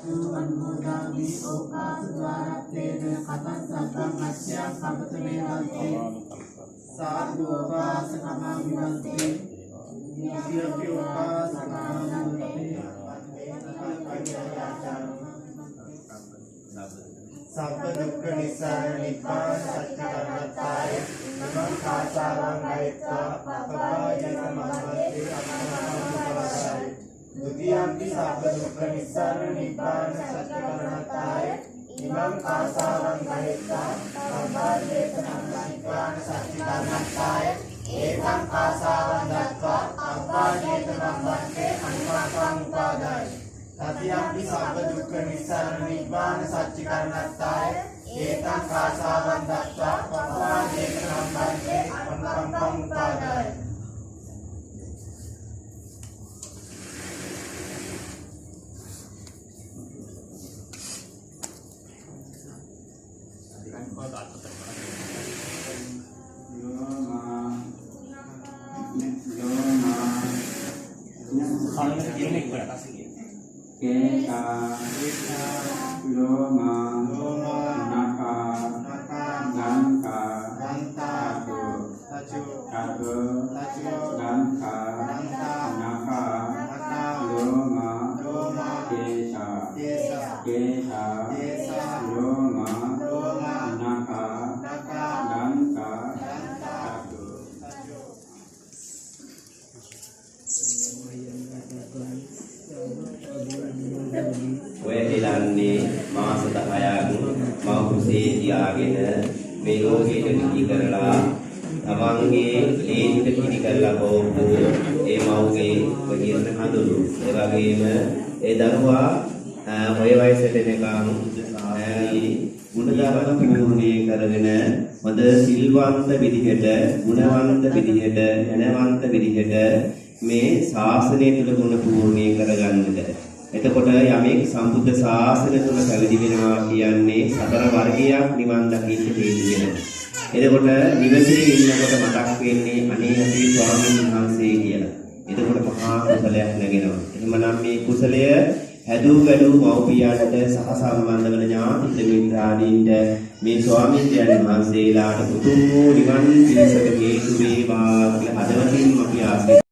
अनुमोदामि ओकासुद्वारत्वेन कथं सत्वं अस्यां कपतमे वन्ते साधु ओकासकमां विवन्ते यद्यपि ओकासकमां विवन्ते सब्ब दुःख निस्सारण निब्बाण सत्य कर्मताय इमं कासावं गयित्वा पपवाय सममते अमृतमं द्वितीयंपि सब्ब दुःख निस्सारण निब्बाण सत्य कर्मताय इमं कासावं गयित्वा पपवाय सममते सत्य कर्मताय एकं कासावं दत्वा पपवाय सममते अनुपातं उपादाय तथ्यापि सब्ब दुःख निस्सारण निब्बाण सच्चि कर्मत्ताय एतं कासावं दत्वा पपवाय सममते अनुकंपं उपादाय Kesa, loma, naka, gangka, tato, gangka, naka, loma, kesa, loma, naka, gangka, tato. ඔය දෙලන්නේ මාස 10ක් මව කුසේ තියාගෙන මේ රෝගීට නිදි කරලා තමන්ගේ ලේනිට පිළි කරලා බොවපු ඒ මව්ගේ වගියන හඳුළු ඒ වගේම ඒ දරුවා ඔය වයසට එනකම් ගුණධර්ම පිළිගුණේ කරගෙන හොඳ සිල්වන්ත විදිහට ගුණවන්ත විදිහට ධනවන්ත විදිහට මේ ශාසනය තුල ගුණ පූර්ණේ කරගන්නද එතකොට යමෙක් සම්බුද්ධ ශාසනය තුල පැවිදි වෙනවා කියන්නේ සතර වර්ගයක් නිවන් දකින්න හේතු වෙනවා. එතකොට නිවසේ ඉන්නකොට මතක් වෙන්නේ අනේ අපේ ස්වාමීන් වහන්සේ කියලා. එතකොට මහා කුසලයක් නැගෙනවා. එහෙමනම් මේ කුසලය හැදූ වැඩූ මව්පියන්ට සහ සම්බන්ධ වන ඥාති මිත්‍රාදීන්ට මේ ස්වාමීන් වහන්සේලාට උතුම් වූ නිවන් පිණිසට හේතු වේවා කියලා හදවතින්ම අපි ආශිර්වාද